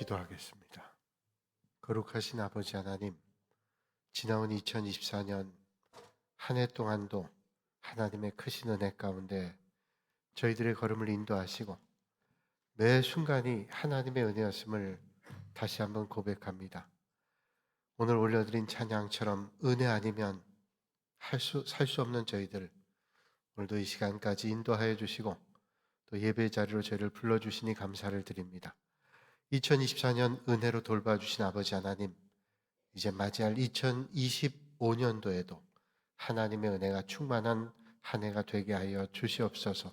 기도하겠습니다. 거룩하신 아버지 하나님, 지나온 2024년 한 해 동안도 하나님의 크신 은혜 가운데 저희들의 걸음을 인도하시고 매 순간이 하나님의 은혜였음을 다시 한번 고백합니다. 오늘 올려드린 찬양처럼 은혜 아니면 살 수 없는 저희들, 오늘도 이 시간까지 인도하여 주시고 또 예배 자리로 저희를 불러주시니 감사를 드립니다. 2024년 은혜로 돌봐주신 아버지 하나님, 이제 맞이할 2025년도에도 하나님의 은혜가 충만한 한 해가 되게 하여 주시옵소서.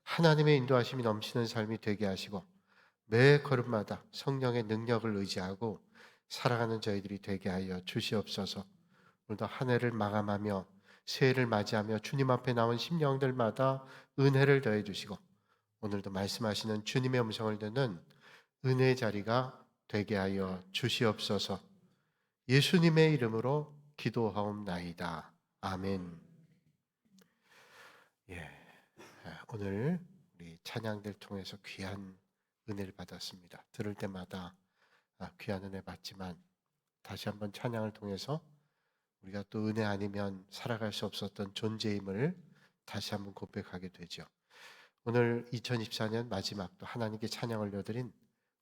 하나님의 인도하심이 넘치는 삶이 되게 하시고 매 걸음마다 성령의 능력을 의지하고 살아가는 저희들이 되게 하여 주시옵소서. 오늘도 한 해를 마감하며 새해를 맞이하며 주님 앞에 나온 심령들마다 은혜를 더해 주시고 오늘도 말씀하시는 주님의 음성을 듣는 은혜의 자리가 되게 하여 주시옵소서. 예수님의 이름으로 기도하옵나이다. 아멘. 오늘 우리 찬양들 통해서 귀한 은혜를 받았습니다. 들을 때마다 귀한 은혜 받지만 다시 한번 찬양을 통해서 우리가 또 은혜 아니면 살아갈 수 없었던 존재임을 다시 한번 고백하게 되죠. 오늘 2024년 마지막 또 하나님께 찬양 올려드린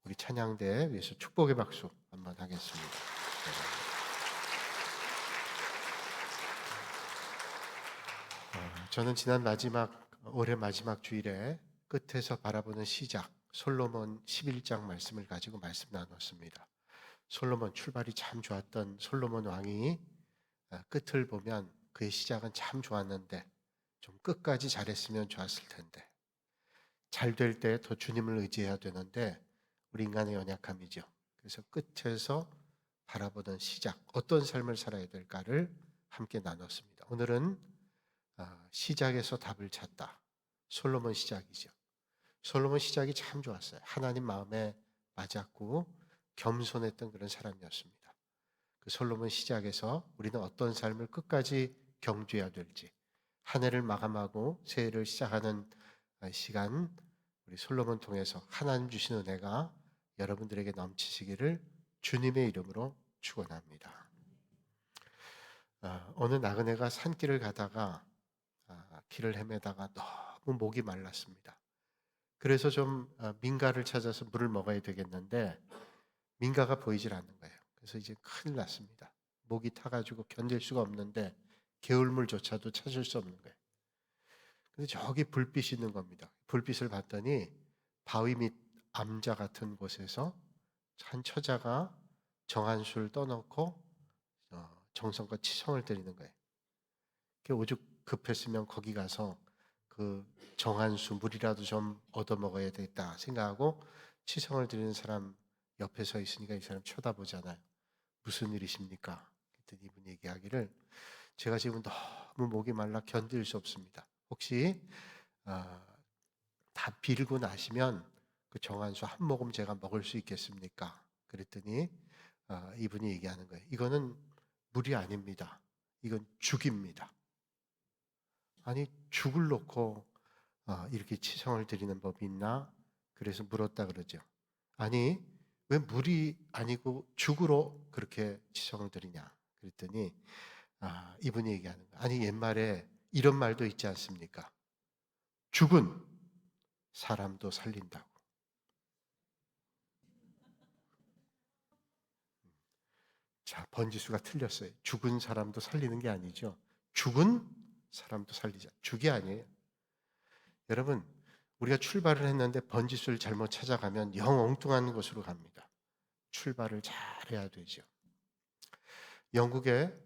우리 찬양대에 위해서 축복의 박수 한번 하겠습니다. 저는 지난 올해 마지막 주일에 끝에서 바라보는 시작 솔로몬 11장 말씀을 가지고 말씀 나눴습니다. 솔로몬 출발이 참 좋았던 솔로몬 왕이 끝을 보면 그의 시작은 참 좋았는데 좀 끝까지 잘했으면 좋았을 텐데 잘 될 때 더 주님을 의지해야 되는데 우리 인간의 연약함이죠. 그래서 끝에서 바라보던 시작, 어떤 삶을 살아야 될까를 함께 나눴습니다. 오늘은 시작에서 답을 찾다. 솔로몬 시작이죠. 솔로몬 시작이 참 좋았어요. 하나님 마음에 맞았고 겸손했던 그런 사람이었습니다. 그 솔로몬 시작에서 우리는 어떤 삶을 끝까지 경주해야 될지, 한 해를 마감하고 새해를 시작하는 시간, 우리 솔로몬 통해서 하나님 주신 은혜가 여러분들에게 넘치시기를 주님의 이름으로 축원합니다. 어느 나그네가 산길을 가다가 길을 헤매다가 너무 목이 말랐습니다. 그래서 좀 민가를 찾아서 물을 먹어야 되겠는데 민가가 보이질 않는 거예요. 그래서 이제 큰일 났습니다. 목이 타가지고 견딜 수가 없는데 개울물조차도 찾을 수 없는 거예요. 근데 저기 불빛이 있는 겁니다. 불빛을 봤더니 바위 밑 암자 같은 곳에서 한 처자가 정한수를 떠놓고 정성껏 치성을 드리는 거예요. 오죽 급했으면 거기 가서 그 정한수 물이라도 좀 얻어 먹어야 되겠다 생각하고 치성을 드리는 사람 옆에 서 있으니까 이 사람 쳐다보잖아요. 무슨 일이십니까? 그랬더니 이분이 얘기하기를 제가 지금 너무 목이 말라 견딜 수 없습니다. 혹시 다 빌고 나시면 그 정한수 한 모금 제가 먹을 수 있겠습니까? 그랬더니 이분이 얘기하는 거예요. 이거는 물이 아닙니다. 이건 죽입니다. 아니 죽을 놓고 이렇게 치성을 드리는 법이 있나? 그래서 물었다 그러죠. 아니 왜 물이 아니고 죽으로 그렇게 치성을 드리냐? 그랬더니 이분이 얘기하는 거예요. 아니 옛말에 이런 말도 있지 않습니까? 죽은 사람도 살린다고. 자, 번지수가 틀렸어요. 죽은 사람도 살리는 게 아니죠. 죽은 사람도 살리자. 죽이 아니에요. 여러분, 우리가 출발을 했는데 번지수를 잘못 찾아가면 영 엉뚱한 곳으로 갑니다. 출발을 잘해야 되죠. 영국에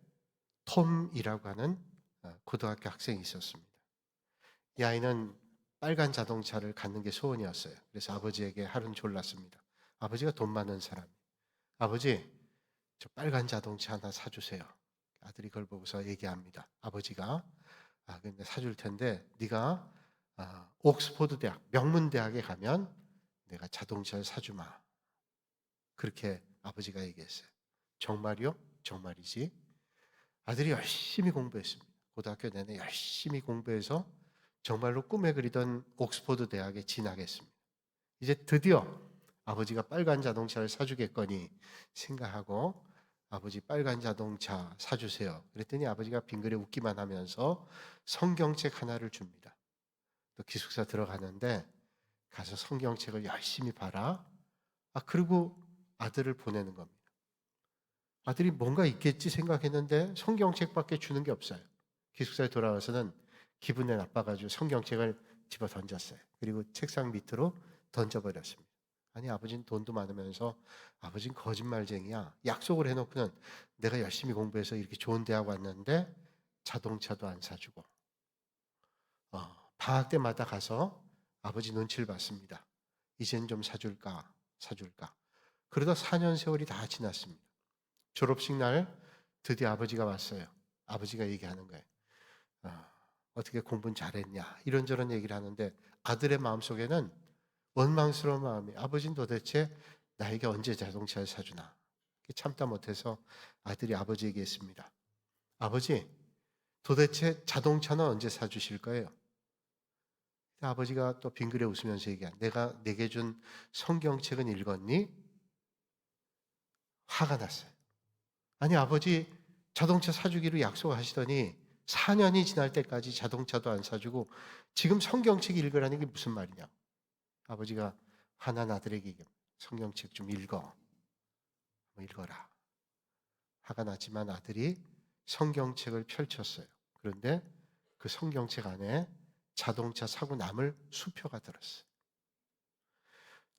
톰이라고 하는 고등학교 학생이 있었습니다. 이 아이는 빨간 자동차를 갖는 게 소원이었어요. 그래서 아버지에게 하루는 졸랐습니다. 아버지가 돈 많은 사람. 아버지, 저 빨간 자동차 하나 사주세요. 아들이 그걸 보고서 얘기합니다. 아버지가 근데 사줄 텐데 네가 옥스포드 대학, 명문 대학에 가면 내가 자동차를 사주마. 그렇게 아버지가 얘기했어요. 정말이요? 정말이지. 아들이 열심히 공부했습니다. 고등학교 내내 열심히 공부해서 정말로 꿈에 그리던 옥스포드 대학에 진학했습니다. 이제 드디어 아버지가 빨간 자동차를 사주겠거니 생각하고 아버지 빨간 자동차 사주세요. 그랬더니 아버지가 빙그레 웃기만 하면서 성경책 하나를 줍니다. 또 기숙사 들어가는데 가서 성경책을 열심히 봐라. 그리고 아들을 보내는 겁니다. 아들이 뭔가 있겠지 생각했는데 성경책밖에 주는 게 없어요. 기숙사에 돌아와서는 기분이 나빠가지고 성경책을 집어 던졌어요. 그리고 책상 밑으로 던져버렸습니다. 아니, 아버지는 돈도 많으면서 아버지는 거짓말쟁이야. 약속을 해놓고는 내가 열심히 공부해서 이렇게 좋은 대학 왔는데 자동차도 안 사주고 방학 때마다 가서 아버지 눈치를 봤습니다. 이젠 좀 사줄까 사줄까. 그러다 4년 세월이 다 지났습니다. 졸업식 날 드디어 아버지가 왔어요. 아버지가 얘기하는 거예요. 어떻게 공부는 잘했냐 이런저런 얘기를 하는데 아들의 마음속에는 원망스러운 마음이, 아버지는 도대체 나에게 언제 자동차를 사주나. 참다 못해서 아들이 아버지에게 했습니다. 아버지, 도대체 자동차는 언제 사주실 거예요? 아버지가 또 빙그레 웃으면서 얘기한, 내가 내게 준 성경책은 읽었니? 화가 났어요. 아니, 아버지 자동차 사주기로 약속하시더니 4년이 지날 때까지 자동차도 안 사주고 지금 성경책 읽으라는 게 무슨 말이냐. 아버지가 화난 아들에게 성경책 좀 읽어라. 화가 났지만 아들이 성경책을 펼쳤어요. 그런데 그 성경책 안에 자동차 사고 남을 수표가 들었어요.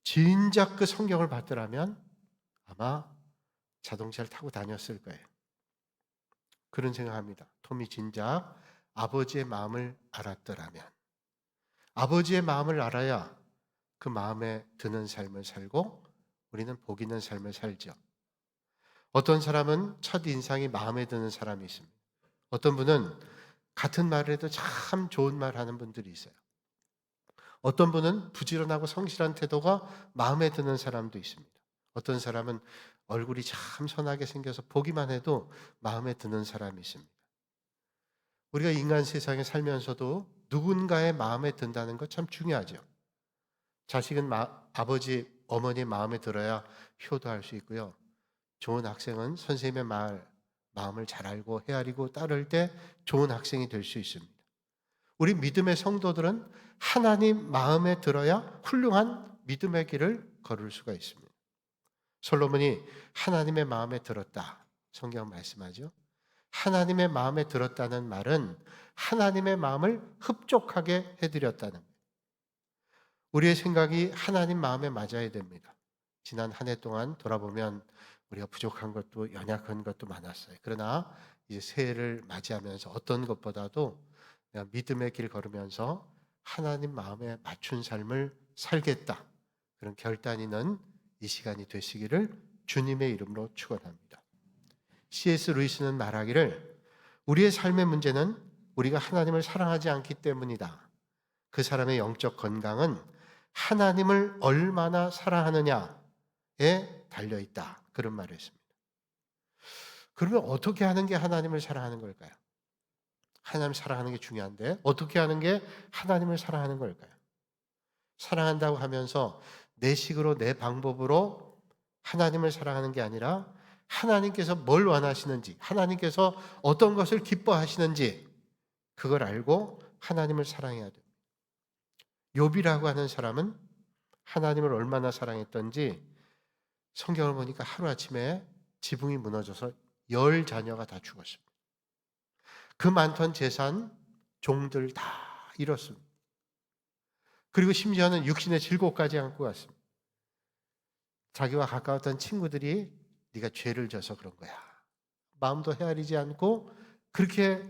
진작 그 성경을 봤더라면 아마 자동차를 타고 다녔을 거예요. 그런 생각합니다. 톰이 진작 아버지의 마음을 알았더라면, 아버지의 마음을 알아야 그 마음에 드는 삶을 살고 우리는 복 있는 삶을 살죠. 어떤 사람은 첫 인상이 마음에 드는 사람이 있습니다. 어떤 분은 같은 말을 해도 참 좋은 말 하는 분들이 있어요. 어떤 분은 부지런하고 성실한 태도가 마음에 드는 사람도 있습니다. 어떤 사람은 얼굴이 참 선하게 생겨서 보기만 해도 마음에 드는 사람이 있습니다. 우리가 인간 세상에 살면서도 누군가의 마음에 든다는 것 참 중요하죠. 자식은 아버지, 어머니의 마음에 들어야 효도할 수 있고요. 좋은 학생은 선생님의 마음을 잘 알고 헤아리고 따를 때 좋은 학생이 될 수 있습니다. 우리 믿음의 성도들은 하나님 마음에 들어야 훌륭한 믿음의 길을 걸을 수가 있습니다. 솔로몬이 하나님의 마음에 들었다. 성경 말씀하죠. 하나님의 마음에 들었다는 말은 하나님의 마음을 흡족하게 해드렸다는 거예요. 우리의 생각이 하나님 마음에 맞아야 됩니다. 지난 한 해 동안 돌아보면 우리가 부족한 것도 연약한 것도 많았어요. 그러나 이제 새해를 맞이하면서 어떤 것보다도 내가 믿음의 길 걸으면서 하나님 마음에 맞춘 삶을 살겠다. 그런 결단이 는 이 시간이 되시기를 주님의 이름으로 축원합니다. C.S. 루이스는 말하기를 우리의 삶의 문제는 우리가 하나님을 사랑하지 않기 때문이다. 그 사람의 영적 건강은 하나님을 얼마나 사랑하느냐에 달려있다. 그런 말을 했습니다. 그러면 어떻게 하는 게 하나님을 사랑하는 걸까요? 하나님 사랑하는 게 중요한데 어떻게 하는 게 하나님을 사랑하는 걸까요? 사랑한다고 하면서 내 식으로 내 방법으로 하나님을 사랑하는 게 아니라 하나님께서 뭘 원하시는지, 하나님께서 어떤 것을 기뻐하시는지 그걸 알고 하나님을 사랑해야 돼요. 욥이라고 하는 사람은 하나님을 얼마나 사랑했던지 성경을 보니까 하루아침에 지붕이 무너져서 10 자녀가 다 죽었습니다. 그 많던 재산, 종들 다 잃었습니다. 그리고 심지어는 육신의 질고까지 안고 갔습니다. 자기와 가까웠던 친구들이 네가 죄를 져서 그런 거야. 마음도 헤아리지 않고 그렇게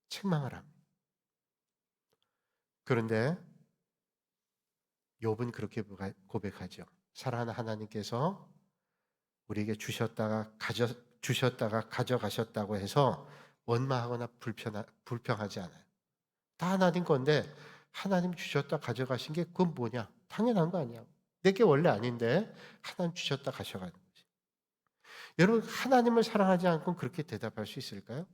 책망을 합니다. 그런데 욥은 그렇게 고백하죠. 사랑하는 하나님께서 우리에게 주셨다가 가져가셨다고 해서 원망하거나 불평하지 않아요. 다 하나님 건데 하나님 주셨다 가져가신 게 그건 뭐냐? 당연한 거 아니야. 내게 원래 아닌데 하나님 주셨다 가져가는 거지. 여러분 하나님을 사랑하지 않고 그렇게 대답할 수 있을까요?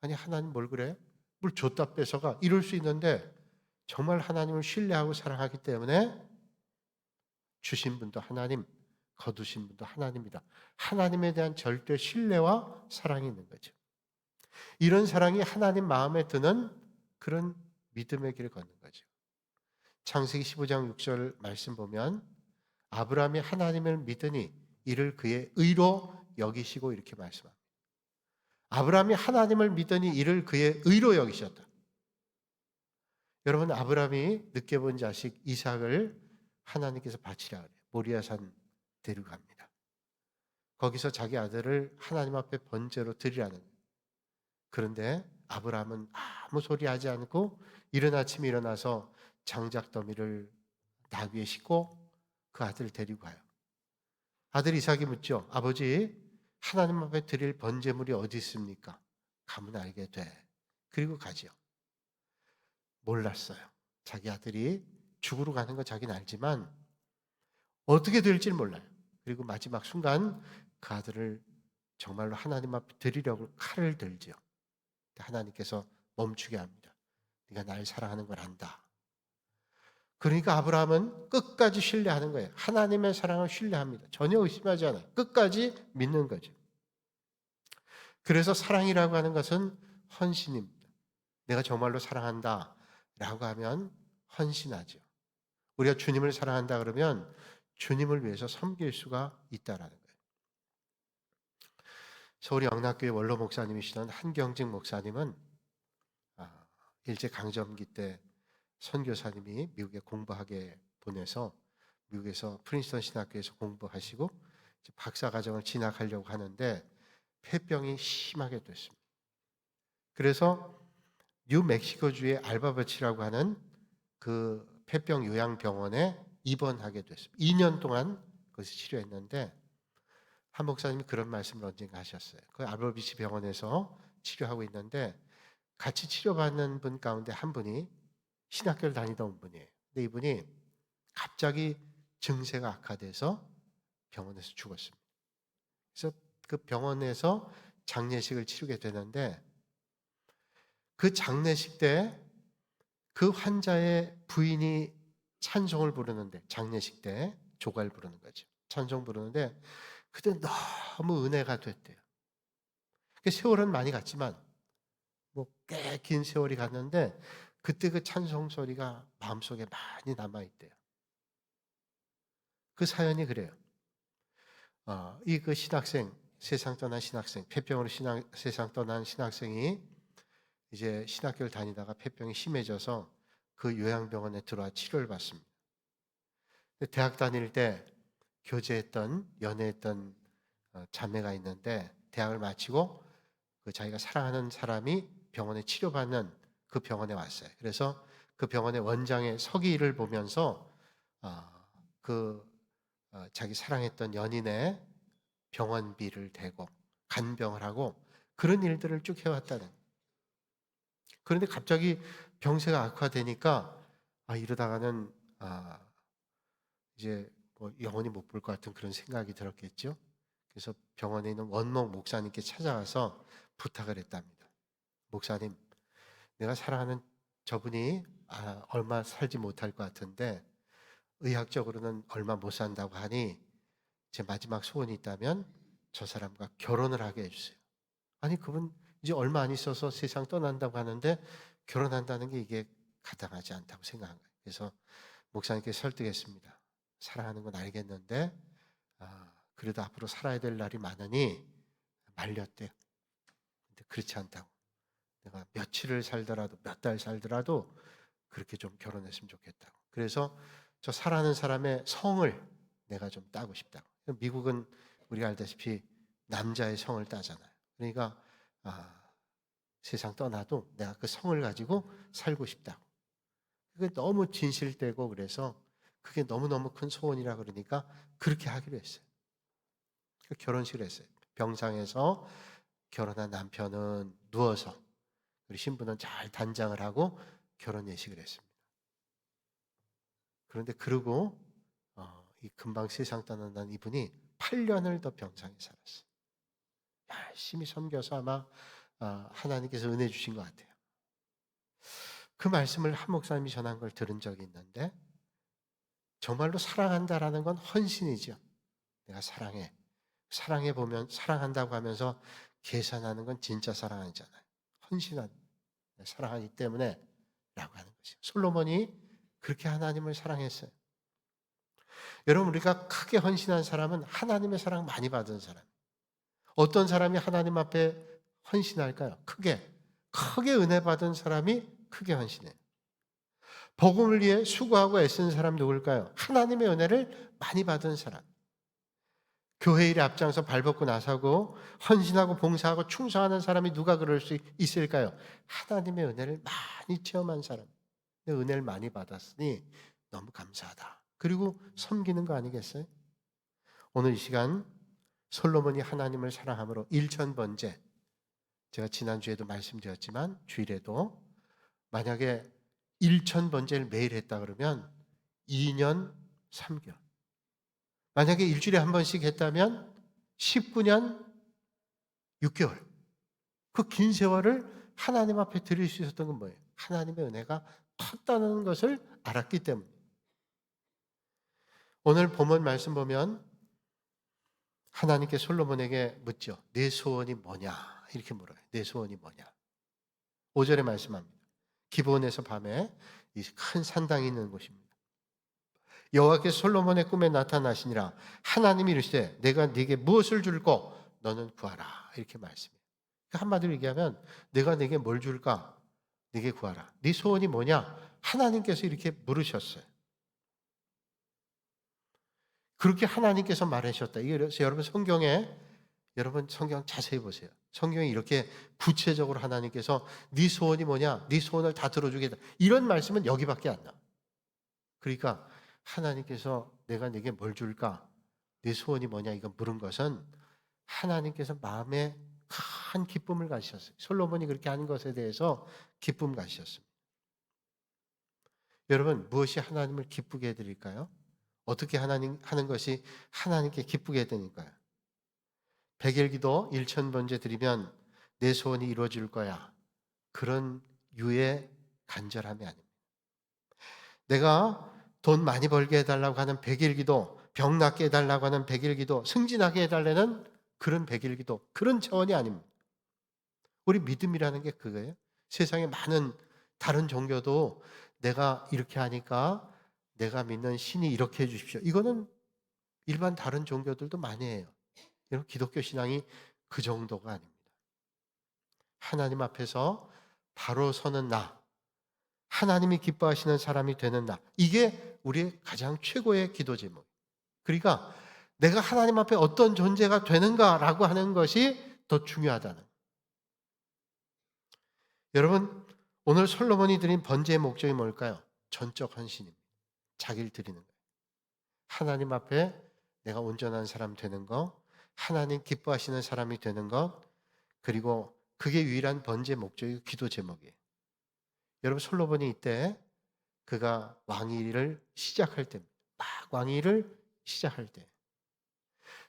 아니 하나님 뭘 그래? 뭘 줬다 뺏어가? 이럴 수 있는데 정말 하나님을 신뢰하고 사랑하기 때문에 주신 분도 하나님, 거두신 분도 하나님이다. 하나님에 대한 절대 신뢰와 사랑이 있는 거죠. 이런 사랑이 하나님 마음에 드는 그런 믿음의 길을 걷는 거죠. 창세기 15장 6절 말씀 보면 아브라함이 하나님을 믿으니 이를 그의 의로 여기시고 이렇게 말씀합니다. 아브라함이 하나님을 믿으니 이를 그의 의로 여기셨다. 여러분, 아브라함이 늦게 본 자식 이삭을 하나님께서 바치라 그래요. 모리아산 데려갑니다. 거기서 자기 아들을 하나님 앞에 번제로 드리라는 거예요. 그런데 아브라함은 아무 소리 하지 않고 이른 아침에 일어나서 장작 더미를 나귀에 싣고 그 아들을 데리고 가요. 아들 이삭이 묻죠. 아버지, 하나님 앞에 드릴 번제물이 어디 있습니까? 가면 알게 돼. 그리고 가죠. 몰랐어요. 자기 아들이 죽으러 가는 거 자기는 알지만 어떻게 될지 몰라요. 그리고 마지막 순간 그 아들을 정말로 하나님 앞에 드리려고 칼을 들죠. 하나님께서 멈추게 합니다. 네가 날 사랑하는 걸 안다. 그러니까 아브라함은 끝까지 신뢰하는 거예요. 하나님의 사랑을 신뢰합니다. 전혀 의심하지 않아요. 끝까지 믿는 거죠. 그래서 사랑이라고 하는 것은 헌신입니다. 내가 정말로 사랑한다 라고 하면 헌신하죠. 우리가 주님을 사랑한다 그러면 주님을 위해서 섬길 수가 있다라는 거예요. 서울 영락교회 원로 목사님이시던 한경직 목사님은 일제강점기 때 선교사님이 미국에 공부하게 보내서 미국에서 프린스턴 신학교에서 공부하시고 박사과정을 진학하려고 하는데 폐병이 심하게 됐습니다. 그래서 뉴멕시코주의 알바버치라고 하는 그 폐병 요양병원에 입원하게 됐습니다. 2년 동안 거기서 치료했는데 한 목사님이 그런 말씀을 언젠가 하셨어요. 그 알바버치 병원에서 치료하고 있는데 같이 치료받는 분 가운데 한 분이 신학교를 다니던 분이에요. 근데 이분이 갑자기 증세가 악화돼서 병원에서 죽었습니다. 그래서 그 병원에서 장례식을 치르게 되는데 그 장례식 때 그 환자의 부인이 찬송을 부르는데 장례식 때 조가를 부르는 거죠. 찬송 부르는데 그때 너무 은혜가 됐대요. 세월은 많이 갔지만 뭐 꽤 긴 세월이 갔는데 그때 그 찬송 소리가 마음속에 많이 남아있대요. 그 사연이 그래요. 이 그 신학생, 세상 떠난 신학생, 폐병으로 세상 떠난 신학생이 이제 신학교를 다니다가 폐병이 심해져서 그 요양병원에 들어와 치료를 받습니다. 대학 다닐 때 교제했던, 연애했던 자매가 있는데 대학을 마치고 그 자기가 사랑하는 사람이 병원에 치료받는 그 병원에 왔어요. 그래서 그 병원의 원장의 서기를 보면서 자기 사랑했던 연인의 병원비를 대고 간병을 하고 그런 일들을 쭉 해왔다는. 그런데 갑자기 병세가 악화되니까 이러다가는 이제 뭐 영원히 못 볼 것 같은 그런 생각이 들었겠죠. 그래서 병원에 있는 원목 목사님께 찾아가서 부탁을 했답니다. 목사님, 내가 사랑하는 저분이 얼마 살지 못할 것 같은데 의학적으로는 얼마 못 산다고 하니 제 마지막 소원이 있다면 저 사람과 결혼을 하게 해주세요. 아니 그분 이제 얼마 안 있어서 세상 떠난다고 하는데 결혼한다는 게 이게 가당하지 않다고 생각한 거예요. 그래서 목사님께 설득했습니다. 사랑하는 건 알겠는데 그래도 앞으로 살아야 될 날이 많으니 말렸대요. 근데 그렇지 않다고. 내가 며칠을 살더라도 몇 달 살더라도 그렇게 좀 결혼했으면 좋겠다고. 그래서 저 사랑하는 사람의 성을 내가 좀 따고 싶다고. 미국은 우리가 알다시피 남자의 성을 따잖아요. 그러니까 세상 떠나도 내가 그 성을 가지고 살고 싶다고. 그게 너무 진실되고 그래서 그게 너무너무 큰 소원이라 그러니까 그렇게 하기로 했어요. 결혼식을 했어요. 병상에서 결혼한 남편은 누워서 우리 신부는 잘 단장을 하고 결혼 예식을 했습니다. 그런데 그러고 이 금방 세상 떠난다는 이분이 8년을 더 병상에 살았어요. 열심히 섬겨서 아마 하나님께서 은혜 주신 것 같아요. 그 말씀을 한 목사님이 전한 걸 들은 적이 있는데 정말로 사랑한다라는 건 헌신이죠. 내가 사랑해. 사랑해 보면 사랑한다고 하면서 계산하는 건 진짜 사랑 아니잖아요. 헌신한 사랑하기 때문에 라고 하는 것이죠. 솔로몬이 그렇게 하나님을 사랑했어요. 여러분 우리가 크게 헌신한 사람은 하나님의 사랑 많이 받은 사람. 어떤 사람이 하나님 앞에 헌신할까요? 크게 은혜 받은 사람이 크게 헌신해요. 복음을 위해 수고하고 애쓰는 사람 누굴까요? 하나님의 은혜를 많이 받은 사람. 교회 일에 앞장서 발벗고 나서고 헌신하고 봉사하고 충성하는 사람이 누가 그럴 수 있을까요? 하나님의 은혜를 많이 체험한 사람. 은혜를 많이 받았으니 너무 감사하다. 그리고 섬기는 거 아니겠어요? 오늘 이 시간 솔로몬이 하나님을 사랑함으로 일천번제, 제가 지난주에도 말씀드렸지만 주일에도 만약에 일천번제를 매일 했다 그러면 2년 3개월, 만약에 일주일에 한 번씩 했다면 19년 6개월, 그 긴 세월을 하나님 앞에 드릴 수 있었던 건 뭐예요? 하나님의 은혜가 컸다는 것을 알았기 때문에. 오늘 본문 말씀 보면 하나님께 솔로몬에게 묻죠. 내 소원이 뭐냐? 이렇게 물어요. 내 소원이 뭐냐? 5절에 말씀합니다. 기브온에서 밤에 이 큰 산당이 있는 곳입니다. 여호와께서 솔로몬의 꿈에 나타나시니라. 하나님이 이르시되 내가 네게 무엇을 줄고 너는 구하라. 이렇게 말씀해요. 한마디로 얘기하면 내가 네게 뭘 줄까? 네게 구하라. 네 소원이 뭐냐? 하나님께서 이렇게 물으셨어요. 그렇게 하나님께서 말하셨다. 그래서 여러분 성경 자세히 보세요. 성경에 이렇게 구체적으로 하나님께서 네 소원이 뭐냐? 네 소원을 다 들어주겠다. 이런 말씀은 여기밖에 안 나와. 그러니까 하나님께서 내가 네게 뭘 줄까? 네 소원이 뭐냐? 이거 물은 것은 하나님께서 마음에 큰 기쁨을 가지셨어요. 솔로몬이 그렇게 하는 것에 대해서 기쁨 가지셨습니다. 여러분 무엇이 하나님을 기쁘게 해드릴까요? 어떻게 하나님 하는 것이 하나님께 기쁘게 해드릴까요? 백일기도 1000번째 드리면 내 소원이 이루어질 거야. 그런 유의 간절함이 아닙니다. 내가 돈 많이 벌게 해달라고 하는 백일기도, 병 낫게 해달라고 하는 백일기도, 승진하게 해달라는 그런 백일기도, 그런 차원이 아닙니다. 우리 믿음이라는 게 그거예요. 세상에 많은 다른 종교도 내가 이렇게 하니까 내가 믿는 신이 이렇게 해 주십시오. 이거는 일반 다른 종교들도 많이 해요. 여러분 기독교 신앙이 그 정도가 아닙니다. 하나님 앞에서 바로 서는 나, 하나님이 기뻐하시는 사람이 되는 나, 이게 우리의 가장 최고의 기도 제목. 그러니까 내가 하나님 앞에 어떤 존재가 되는가라고 하는 것이 더 중요하다는. 여러분 오늘 솔로몬이 드린 번제의 목적이 뭘까요? 전적 헌신입니다. 자기를 드리는 거예요. 하나님 앞에 내가 온전한 사람 되는 것, 하나님 기뻐하시는 사람이 되는 것, 그리고 그게 유일한 번제 목적이고 기도 제목이에요. 여러분 솔로몬이 이때 그가 왕위를 시작할 때입니다. 막 왕위를 시작할 때.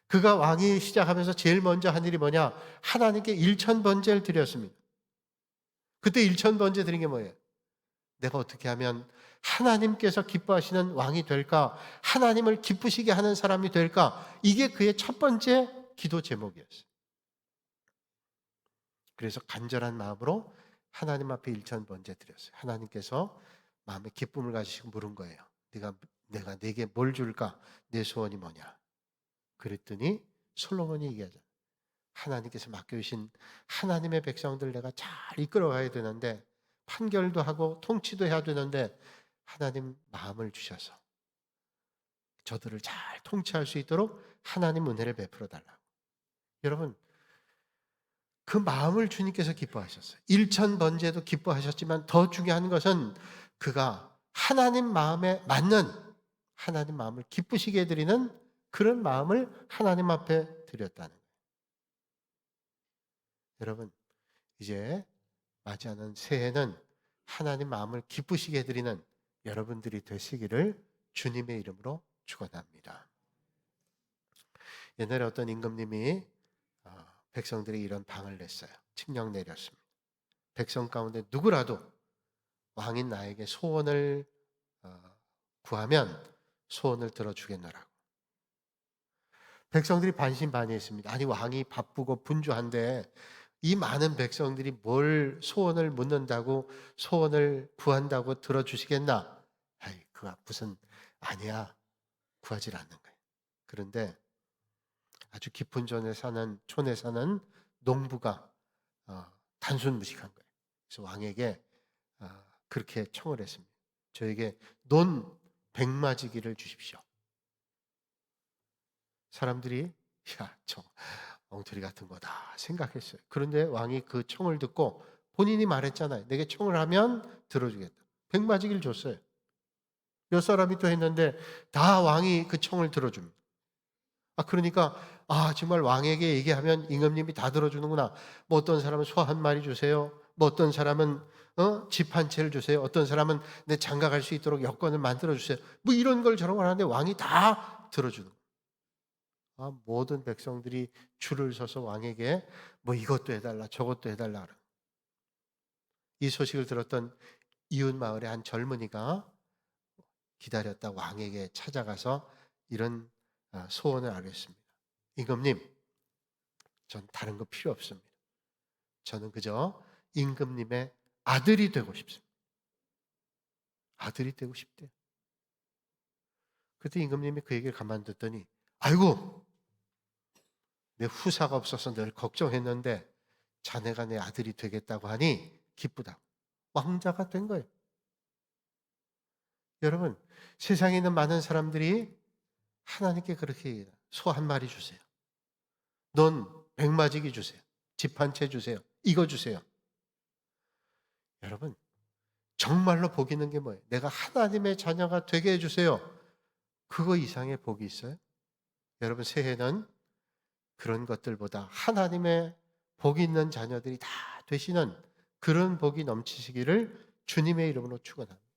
그가 왕위 시작하면서 제일 먼저 한 일이 뭐냐? 하나님께 1000번제를 드렸습니다. 그때 1000번제 드린 게 뭐예요? 내가 어떻게 하면 하나님께서 기뻐하시는 왕이 될까? 하나님을 기쁘시게 하는 사람이 될까? 이게 그의 첫 번째 기도 제목이었어요. 그래서 간절한 마음으로 하나님 앞에 1000번제 드렸어요. 하나님께서 마음에 기쁨을 가지시고 물은 거예요. 내가 네게 뭘 줄까? 내 소원이 뭐냐? 그랬더니 솔로몬이 얘기하죠. 하나님께서 맡겨주신 하나님의 백성들 내가 잘 이끌어가야 되는데 판결도 하고 통치도 해야 되는데 하나님 마음을 주셔서 저들을 잘 통치할 수 있도록 하나님 은혜를 베풀어 달라고. 여러분 그 마음을 주님께서 기뻐하셨어요. 1000번제도 기뻐하셨지만 더 중요한 것은 그가 하나님 마음에 맞는 하나님 마음을 기쁘시게 해드리는 그런 마음을 하나님 앞에 드렸다는 거예요. 여러분 이제 맞이하는 새해는 하나님 마음을 기쁘시게 해드리는 여러분들이 되시기를 주님의 이름으로 축원합니다. 옛날에 어떤 임금님이 백성들이 이런 방을 냈어요. 칙령 내렸습니다. 백성 가운데 누구라도 왕인 나에게 소원을 구하면 소원을 들어주겠노라고. 백성들이 반신반의했습니다. 아니 왕이 바쁘고 분주한데 이 많은 백성들이 뭘 소원을 묻는다고 소원을 구한다고 들어주시겠나? 아이 그가 무슨 아니야 구하질 않는 거예요. 그런데 아주 깊은 촌에 사는 농부가 단순 무식한 거예요. 그래서 왕에게 그렇게 청을 했습니다. 저에게 논 100마지기를 주십시오. 사람들이 저 엉터리 같은 거다 생각했어요. 그런데 왕이 그 청을 듣고 본인이 말했잖아요. 내게 청을 하면 들어주겠다. 100마지기를 줬어요. 몇 사람이 또 했는데 다 왕이 그 청을 들어줍니다. 그러니까 정말 왕에게 얘기하면 임금님이 다 들어주는구나. 뭐 어떤 사람은 소 한 마리 주세요. 뭐 어떤 사람은 집 한 채를 주세요. 어떤 사람은 내 장가 갈 수 있도록 여건을 만들어 주세요. 뭐 이런 걸 저런 걸 하는데 왕이 다 들어주는 거예요. 모든 백성들이 줄을 서서 왕에게 뭐 이것도 해달라 저것도 해달라. 이 소식을 들었던 이웃 마을의 한 젊은이가 기다렸다 왕에게 찾아가서 이런 소원을 아뢰었습니다. 임금님, 전 다른 거 필요 없습니다. 저는 그저 임금님의 아들이 되고 싶습니다. 아들이 되고 싶대요. 그때 임금님이 그 얘기를 가만 듣더니 아이고 내 후사가 없어서 늘 걱정했는데 자네가 내 아들이 되겠다고 하니 기쁘다. 왕자가 된 거예요. 여러분 세상에 있는 많은 사람들이 하나님께 그렇게 얘기해요. 소 한 마리 주세요. 넌 100마지기 주세요. 집 한 채 주세요. 이거 주세요. 여러분 정말로 복 있는 게 뭐예요? 내가 하나님의 자녀가 되게 해주세요. 그거 이상의 복이 있어요? 여러분 새해는 그런 것들보다 하나님의 복 있는 자녀들이 다 되시는 그런 복이 넘치시기를 주님의 이름으로 축원합니다.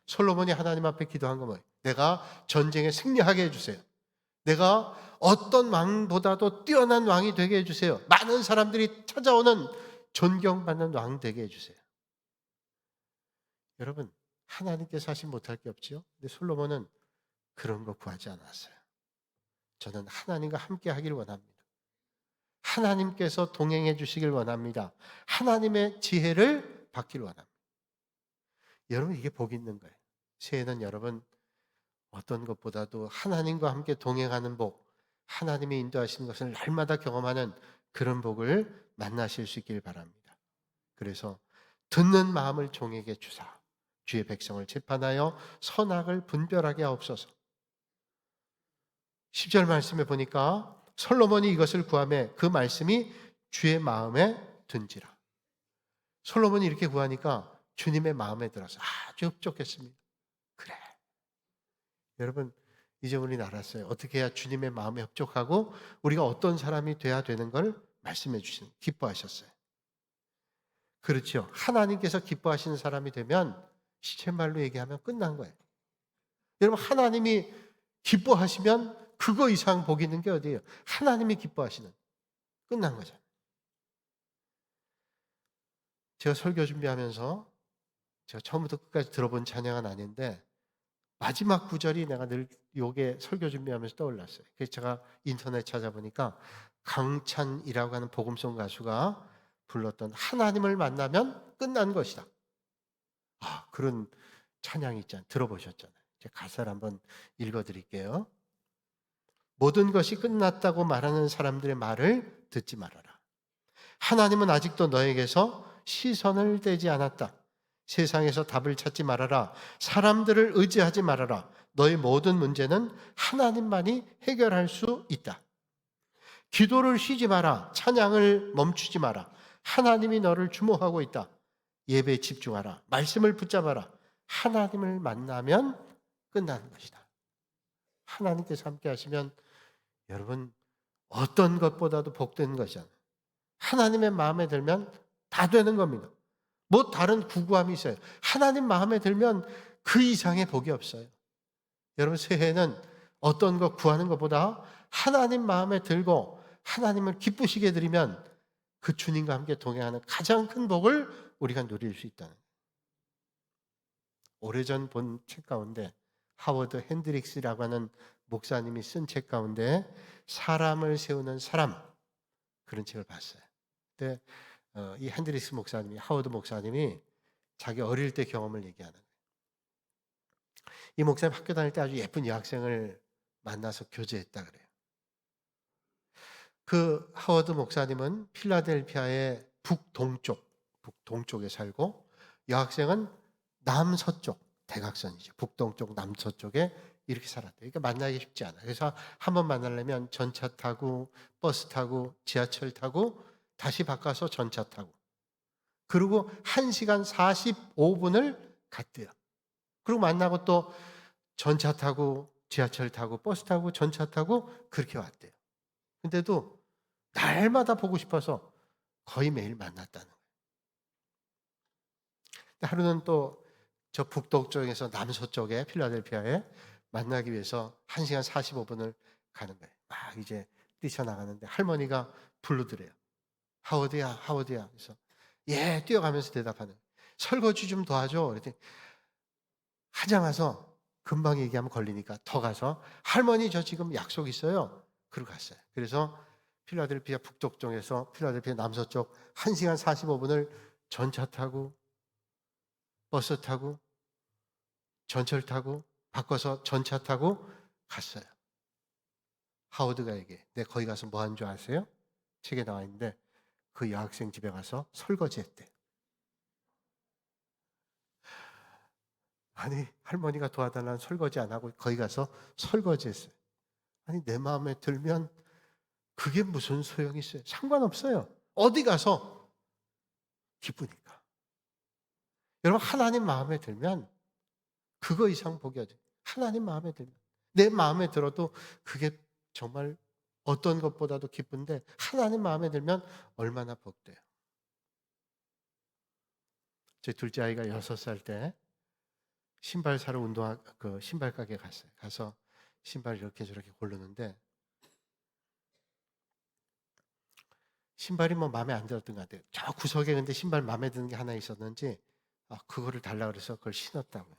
솔로몬이 하나님 앞에 기도한 거 뭐예요? 내가 전쟁에 승리하게 해주세요. 내가 어떤 왕보다도 뛰어난 왕이 되게 해주세요. 많은 사람들이 찾아오는 존경받는 왕 되게 해주세요. 여러분 하나님께서 하신 못할 게 없지요. 근데 솔로몬은 그런 거 구하지 않았어요. 저는 하나님과 함께 하길 원합니다. 하나님께서 동행해 주시길 원합니다. 하나님의 지혜를 받길 원합니다. 여러분 이게 복 있는 거예요. 새해는 여러분 어떤 것보다도 하나님과 함께 동행하는 복, 하나님이 인도하시는 것을 날마다 경험하는 그런 복을 만나실 수 있길 바랍니다. 그래서 듣는 마음을 종에게 주사 주의 백성을 재판하여 선악을 분별하게 하옵소서. 10절 말씀에 보니까 솔로몬이 이것을 구하매 그 말씀이 주의 마음에 든지라. 솔로몬이 이렇게 구하니까 주님의 마음에 들어서 아주 흡족했습니다. 그래. 여러분 이제 우리는 알았어요. 어떻게 해야 주님의 마음에 흡족하고 우리가 어떤 사람이 돼야 되는 걸 말씀해 주시는 기뻐하셨어요. 그렇죠. 하나님께서 기뻐하시는 사람이 되면 시쳇말로 얘기하면 끝난 거예요. 여러분 하나님이 기뻐하시면 그거 이상 복 있는 게 어디예요? 하나님이 기뻐하시는 끝난 거죠. 제가 설교 준비하면서 제가 처음부터 끝까지 들어본 찬양은 아닌데 마지막 구절이 내가 늘 요게 설교 준비하면서 떠올랐어요. 그래서 제가 인터넷 찾아보니까 강찬이라고 하는 복음송 가수가 불렀던 하나님을 만나면 끝난 것이다. 그런 찬양이 있잖아요. 들어보셨잖아요. 제가 가사를 한번 읽어드릴게요. 모든 것이 끝났다고 말하는 사람들의 말을 듣지 말아라. 하나님은 아직도 너에게서 시선을 떼지 않았다. 세상에서 답을 찾지 말아라. 사람들을 의지하지 말아라. 너의 모든 문제는 하나님만이 해결할 수 있다. 기도를 쉬지 마라. 찬양을 멈추지 마라. 하나님이 너를 주목하고 있다. 예배에 집중하라. 말씀을 붙잡아라. 하나님을 만나면 끝나는 것이다. 하나님께서 함께 하시면 여러분 어떤 것보다도 복된 것이잖아요. 하나님의 마음에 들면 다 되는 겁니다. 뭐 다른 구구함이 있어요. 하나님 마음에 들면 그 이상의 복이 없어요. 여러분 새해는 어떤 것 구하는 것보다 하나님 마음에 들고 하나님을 기쁘시게 드리면 그 주님과 함께 동행하는 가장 큰 복을 우리가 누릴 수 있다는 거예요. 오래전 본 책 가운데 하워드 핸드릭스라고 하는 목사님이 쓴 책 가운데 사람을 세우는 사람, 그런 책을 봤어요. 근데 이 핸드릭스 목사님이, 하워드 목사님이 자기 어릴 때 경험을 얘기하는 거예요. 이 목사님 학교 다닐 때 아주 예쁜 여학생을 만나서 교제했다 그래요. 그 하워드 목사님은 필라델피아의 북동쪽에 살고, 여학생은 남서쪽, 대각선이죠. 북동쪽, 남서쪽에 이렇게 살았대요. 그러니까 만나기 쉽지 않아요. 그래서 한번 만나려면 전차 타고, 버스 타고, 지하철 타고, 다시 바꿔서 전차 타고, 그리고 1시간 45분을 갔대요. 그리고 만나고 또 전차 타고, 지하철 타고, 버스 타고, 전차 타고, 그렇게 왔대요. 근데도 날마다 보고 싶어서 거의 매일 만났다는 거예요. 하루는 또 저 북동쪽에서 남서쪽에 필라델피아에 만나기 위해서 1시간 45분을 가는 거예요. 막 이제 뛰쳐나가는데 할머니가 부르더래요. 하워드야, 하워드야. 그래서 예, 뛰어가면서 대답하는 거예요. 설거지 좀 도와줘. 그랬더니 하자마자 금방 얘기하면 걸리니까 더 가서 할머니 저 지금 약속 있어요. 그러고 갔어요. 그래서 필라델피아 북동쪽에서 필라델피아 남서쪽 1시간 45분을 전차 타고, 버스 타고, 전철 타고, 바꿔서 전차 타고 갔어요. 하워드가 얘기해. 내가 거기 가서 뭐 한 줄 아세요? 책에 나와 있는데 그 여학생 집에 가서 설거지 했대. 아니, 할머니가 도와달라는 설거지 안 하고 거기 가서 설거지 했어요. 아니, 내 마음에 들면 그게 무슨 소용이 있어요? 상관없어요. 어디 가서 기쁘니까. 여러분, 하나님 마음에 들면 그거 이상 복이 어디. 하나님 마음에 들면, 내 마음에 들어도 그게 정말 어떤 것보다도 기쁜데, 하나님 마음에 들면 얼마나 복돼요. 제 둘째 아이가 6살 때 신발 사러 그 신발 가게 갔어요. 가서 신발 이렇게 저렇게 고르는데 신발이 뭐 마음에 안 들었던 것 같아요. 저 구석에 근데 신발 마음에 드는 게 하나 있었는지 그거를 달라 그래서 그걸 신었다고요.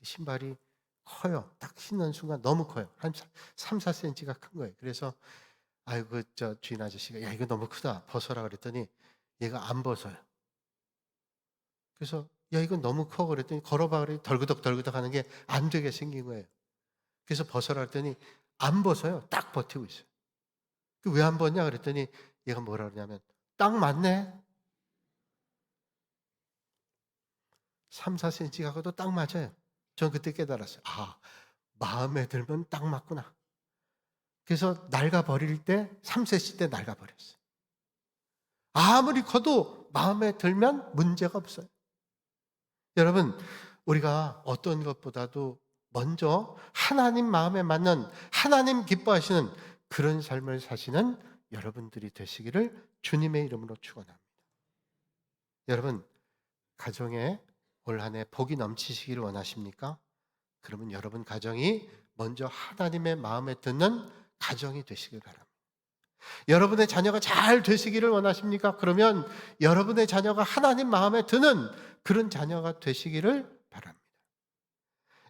신발이 커요. 딱 신는 순간 너무 커요. 한 3, 4cm가 큰 거예요. 그래서 아이고 저 주인 아저씨가 야 이거 너무 크다 벗어라 그랬더니 얘가 안 벗어요. 그래서 야 이건 너무 커 그랬더니 걸어봐 그랬더니 덜그덕 하는 게 안 되게 생긴 거예요. 그래서 벗어라 그랬더니 안 벗어요. 딱 버티고 있어요. 왜 안 벗냐 그랬더니 얘가 뭐라 그러냐면 딱 맞네. 3, 4cm가 가도 딱 맞아요. 전 그때 깨달았어요. 마음에 들면 딱 맞구나. 그래서 낡아 버릴 때 3cm 때 낡아 버렸어요. 아무리 커도 마음에 들면 문제가 없어요. 여러분, 우리가 어떤 것보다도 먼저 하나님 마음에 맞는, 하나님 기뻐하시는 그런 삶을 사시는 여러분들이 되시기를 주님의 이름으로 축원합니다. 여러분, 가정에 올 한 해 복이 넘치시기를 원하십니까? 그러면 여러분 가정이 먼저 하나님의 마음에 드는 가정이 되시길 바랍니다. 여러분의 자녀가 잘 되시기를 원하십니까? 그러면 여러분의 자녀가 하나님 마음에 드는 그런 자녀가 되시기를 바랍니다.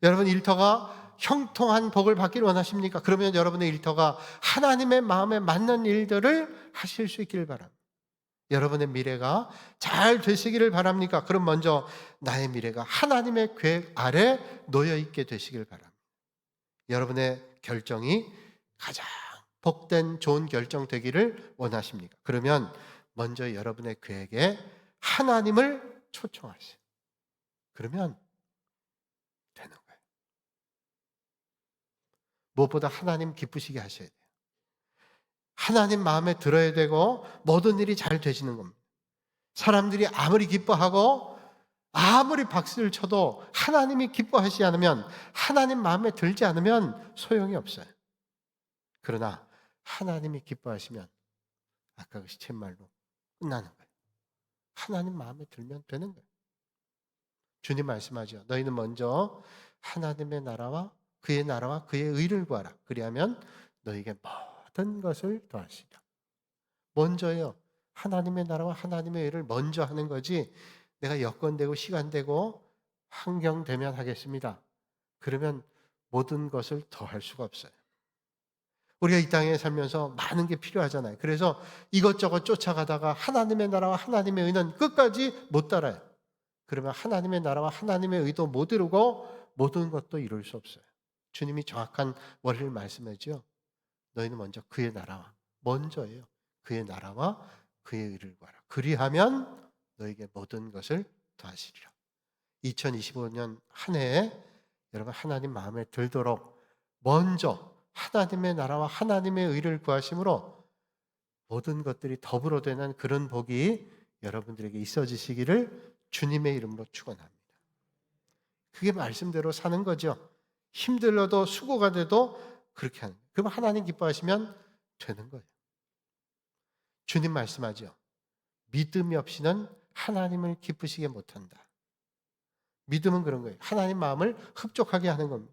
여러분 일터가 형통한 복을 받기를 원하십니까? 그러면 여러분의 일터가 하나님의 마음에 맞는 일들을 하실 수 있기를 바랍니다. 여러분의 미래가 잘 되시기를 바랍니까? 그럼 먼저 나의 미래가 하나님의 계획 아래 놓여 있게 되시길 바랍니다. 여러분의 결정이 가장 복된 좋은 결정 되기를 원하십니까? 그러면 먼저 여러분의 계획에 하나님을 초청하세요. 그러면 되는 거예요. 무엇보다 하나님 기쁘시게 하셔야 돼요. 하나님 마음에 들어야 되고 모든 일이 잘 되시는 겁니다. 사람들이 아무리 기뻐하고 아무리 박수를 쳐도 하나님이 기뻐하시지 않으면, 하나님 마음에 들지 않으면 소용이 없어요. 그러나 하나님이 기뻐하시면 아까 그 시쳇말로 끝나는 거예요. 하나님 마음에 들면 되는 거예요. 주님 말씀하죠. 너희는 먼저 하나님의 나라와 그의 의를 구하라. 그리하면 너희에게 모든 것을 더하시리라. 먼저요. 하나님의 나라와 하나님의 의를 먼저 하는 거지, 내가 여건 되고 시간 되고 환경 되면 하겠습니다. 그러면 모든 것을 더 할 수가 없어요. 우리가 이 땅에 살면서 많은 게 필요하잖아요. 그래서 이것저것 쫓아가다가 하나님의 나라와 하나님의 의는 끝까지 못 따라요. 그러면 하나님의 나라와 하나님의 의도 못 이루고 모든 것도 이룰 수 없어요. 주님이 정확한 원리를 말씀하죠. 너희는 먼저 그의 나라와, 먼저예요. 그의 나라와 그의 의를 구하라. 그리하면 너에게 모든 것을 더하시리라. 2025년 한 해에 여러분 하나님 마음에 들도록 먼저 하나님의 나라와 하나님의 의를 구하심으로 모든 것들이 더불어 되는 그런 복이 여러분들에게 있어지시기를 주님의 이름으로 축원합니다. 그게 말씀대로 사는 거죠. 힘들어도 수고가 돼도 그렇게 하는 거예요. 그럼 하나님 기뻐하시면 되는 거예요. 주님 말씀하죠. 믿음이 없이는 하나님을 기쁘시게 못한다. 믿음은 그런 거예요. 하나님 마음을 흡족하게 하는 겁니다.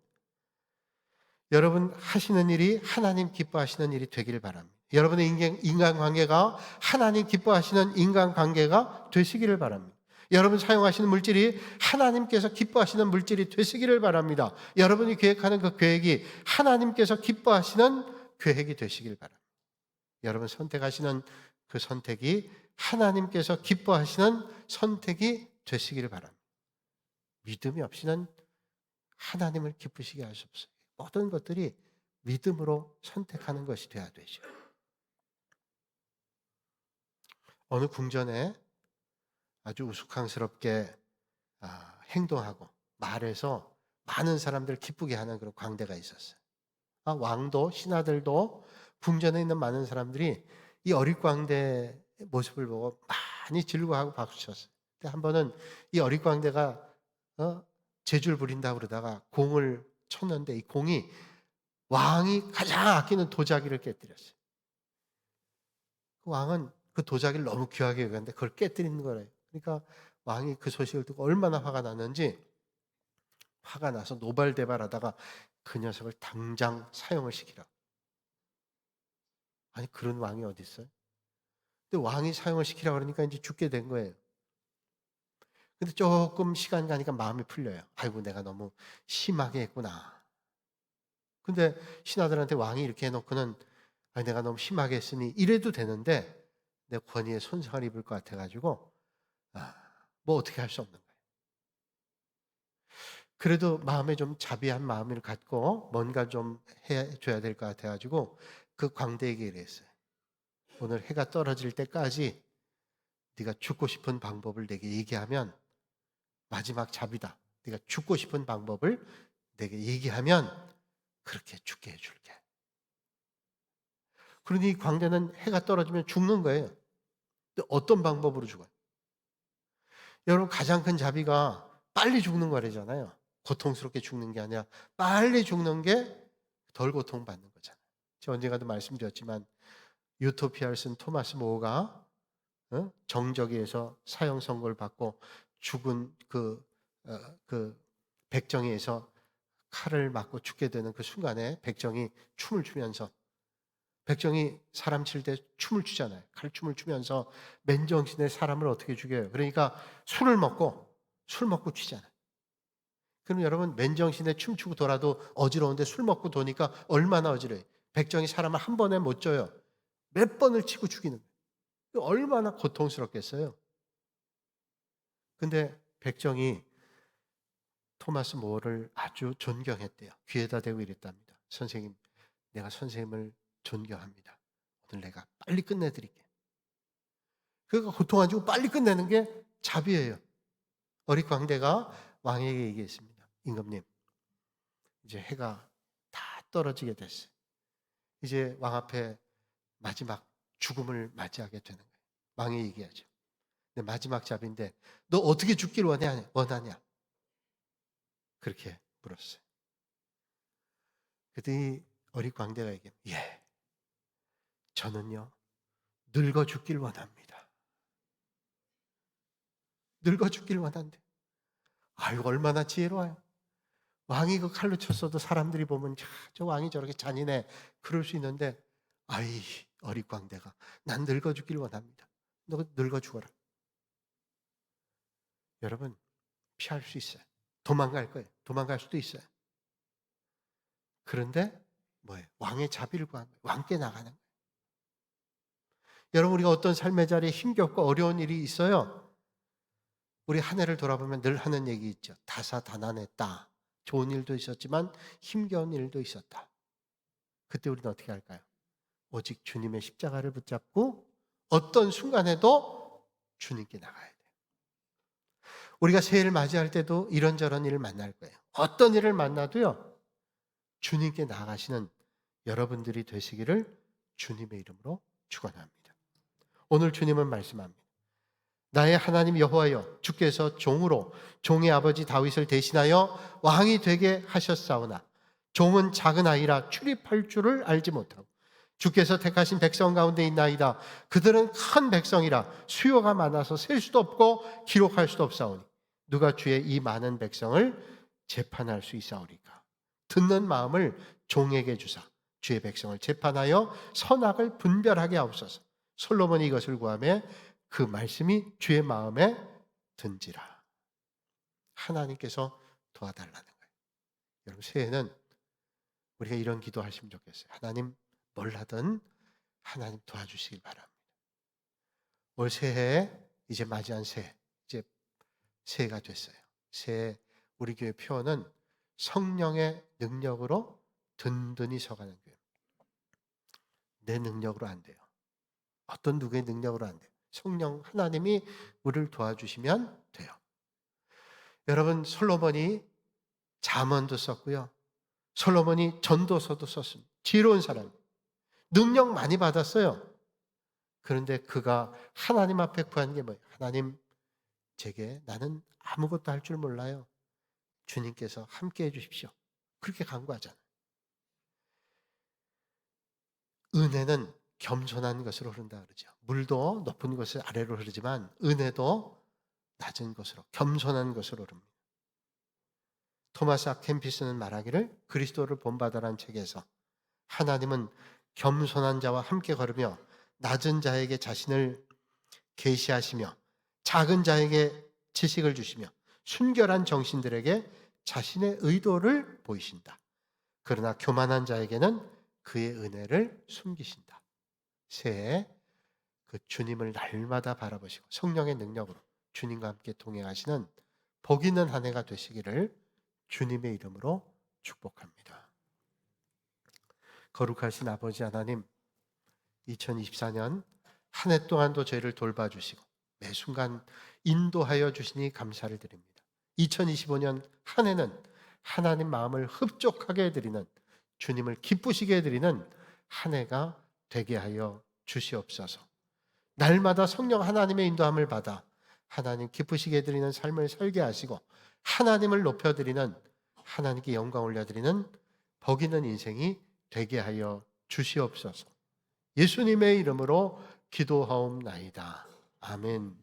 여러분 하시는 일이 하나님 기뻐하시는 일이 되기를 바랍니다. 여러분의 인간관계가 하나님 기뻐하시는 인간관계가 되시기를 바랍니다. 여러분 사용하시는 물질이 하나님께서 기뻐하시는 물질이 되시기를 바랍니다. 여러분이 계획하는 그 계획이 하나님께서 기뻐하시는 계획이 되시기를 바랍니다. 여러분 선택하시는 그 선택이 하나님께서 기뻐하시는 선택이 되시기를 바랍니다. 믿음이 없이는 하나님을 기쁘시게 할 수 없어요. 모든 것들이 믿음으로 선택하는 것이 되어야 되죠. 어느 궁전에 아주 우스꽝스럽게 행동하고 말해서 많은 사람들을 기쁘게 하는 그런 광대가 있었어요. 왕도 신하들도 궁전에 있는 많은 사람들이 이 어릿광대의 모습을 보고 많이 즐거워하고 박수쳤어요. 근데 한 번은 이 어릿광대가 재주를 부린다고 그러다가 공을 쳤는데 이 공이 왕이 가장 아끼는 도자기를 깨뜨렸어요. 그 왕은 그 도자기를 너무 귀하게 여겼는데 그걸 깨뜨리는 거래요. 그러니까 왕이 그 소식을 듣고 얼마나 화가 났는지 화가 나서 노발대발하다가 그 녀석을 당장 사형을 시키라. 아니 그런 왕이 어디 있어요? 근데 왕이 사형을 시키라 그러니까 이제 죽게 된 거예요. 근데 조금 시간 가니까 마음이 풀려요. 아이고 내가 너무 심하게 했구나. 근데 신하들한테 왕이 이렇게 해놓고는 아니 내가 너무 심하게 했으니 이래도 되는데 내 권위에 손상을 입을 것 같아가지고 뭐 어떻게 할 수 없는 거예요. 그래도 마음에 좀 자비한 마음을 갖고 뭔가 좀 해줘야 될 것 같아가지고 그 광대에게 이랬어요. 오늘 해가 떨어질 때까지 네가 죽고 싶은 방법을 내게 얘기하면 마지막 잡이다. 네가 죽고 싶은 방법을 내게 얘기하면 그렇게 죽게 해줄게. 그러니 광대는 해가 떨어지면 죽는 거예요. 근데 어떤 방법으로 죽어요? 여러분 가장 큰 자비가 빨리 죽는 거래잖아요. 고통스럽게 죽는 게 아니라 빨리 죽는 게 덜 고통받는 거잖아요. 제가 언젠가도 말씀드렸지만 유토피아를 쓴 토마스 모어가 정적에서 사형 선고를 받고 죽은 그 백정에서 칼을 맞고 죽게 되는 그 순간에 백정이 춤을 추면서 백정이 사람 칠 때 춤을 추잖아요. 칼춤을 추면서 맨정신에 사람을 어떻게 죽여요? 그러니까 술 먹고 추잖아요. 그럼 여러분 맨정신에 춤추고 돌아도 어지러운데 술 먹고 도니까 얼마나 어지러워요. 백정이 사람을 한 번에 못 줘요. 몇 번을 치고 죽이는 거예요. 얼마나 고통스럽겠어요. 근데 백정이 토마스 모어를 아주 존경했대요. 귀에다 대고 이랬답니다. 선생님, 내가 선생님을 존경합니다. 오늘 내가 빨리 끝내드릴게. 그러니까 고통 안 주고 빨리 끝내는 게 자비예요. 어릿 광대가 왕에게 얘기했습니다. 임금님, 이제 해가 다 떨어지게 됐어요. 이제 왕 앞에 마지막 죽음을 맞이하게 되는 거예요. 왕이 얘기하죠. 내 마지막 잡인데 너 어떻게 죽기를 원하냐? 그렇게 물었어요. 그랬더니 어릿 광대가 얘기해요. 예, 저는요 늙어 죽길 원합니다. 늙어 죽길 원한대. 아유 얼마나 지혜로워요. 왕이 그 칼로 쳤어도 사람들이 보면 저 왕이 저렇게 잔인해 그럴 수 있는데 아이 어릿 광대가 난 늙어 죽길 원합니다. 너 늙어 죽어라. 여러분 피할 수 있어요. 도망갈 거예요. 도망갈 수도 있어요. 그런데 뭐예요? 왕의 자비를 구하는 거예요. 왕께 나가는 거예요. 여러분, 우리가 어떤 삶의 자리에 힘겹고 어려운 일이 있어요. 우리 한 해를 돌아보면 늘 하는 얘기 있죠. 다사다난했다. 좋은 일도 있었지만 힘겨운 일도 있었다. 그때 우리는 어떻게 할까요? 오직 주님의 십자가를 붙잡고 어떤 순간에도 주님께 나가야 돼요. 우리가 새해를 맞이할 때도 이런저런 일을 만날 거예요. 어떤 일을 만나도요, 주님께 나아가시는 여러분들이 되시기를 주님의 이름으로 축원합니다. 오늘 주님은 말씀합니다. 나의 하나님 여호와여, 주께서 종으로 종의 아버지 다윗을 대신하여 왕이 되게 하셨사오나 종은 작은 아이라 출입할 줄을 알지 못하고 주께서 택하신 백성 가운데 있나이다. 그들은 큰 백성이라 수요가 많아서 셀 수도 없고 기록할 수도 없사오니 누가 주의 이 많은 백성을 재판할 수 있사오리까. 듣는 마음을 종에게 주사 주의 백성을 재판하여 선악을 분별하게 하옵소서. 솔로몬이 이것을 구하며 그 말씀이 주의 마음에 든지라. 하나님께서 도와달라는 거예요. 여러분, 새해는 우리가 이런 기도하시면 좋겠어요. 하나님, 뭘 하든 하나님 도와주시길 바랍니다. 올 새해 이제 맞이한 새해, 이제 새해가 됐어요. 새해 우리 교회 표어는 성령의 능력으로 든든히 서가는 교회. 내 능력으로 안 돼요. 어떤 누구의 능력으로 안 돼요. 성령 하나님이 우리를 도와주시면 돼요. 여러분, 솔로몬이 잠언도 썼고요. 솔로몬이 전도서도 썼습니다. 지혜로운 사람, 능력 많이 받았어요. 그런데 그가 하나님 앞에 구한 게 뭐예요? 하나님, 제게 나는 아무것도 할 줄 몰라요. 주님께서 함께 해주십시오. 그렇게 간구하잖아요. 은혜는 겸손한 것으로 흐른다 그러죠. 물도 높은 곳에 아래로 흐르지만 은혜도 낮은 곳으로, 겸손한 것으로 흐릅니다. 토마스 아 캠피스는 말하기를 그리스도를 본받아라는 책에서 하나님은 겸손한 자와 함께 걸으며 낮은 자에게 자신을 계시하시며 작은 자에게 지식을 주시며 순결한 정신들에게 자신의 의도를 보이신다. 그러나 교만한 자에게는 그의 은혜를 숨기신다. 새해 그 주님을 날마다 바라보시고 성령의 능력으로 주님과 함께 동행하시는 복 있는 한 해가 되시기를 주님의 이름으로 축복합니다. 거룩하신 아버지 하나님, 2024년 한 해 동안도 저희를 돌봐주시고 매 순간 인도하여 주시니 감사를 드립니다. 2025년 한 해는 하나님 마음을 흡족하게 해드리는, 주님을 기쁘시게 해드리는 한 해가 되게 하여 주시옵소서. 날마다 성령 하나님의 인도함을 받아 하나님 기쁘시게 해드리는 삶을 살게 하시고 하나님을 높여드리는, 하나님께 영광 올려드리는 복 있는 인생이 되게 하여 주시옵소서. 예수님의 이름으로 기도하옵나이다. 아멘.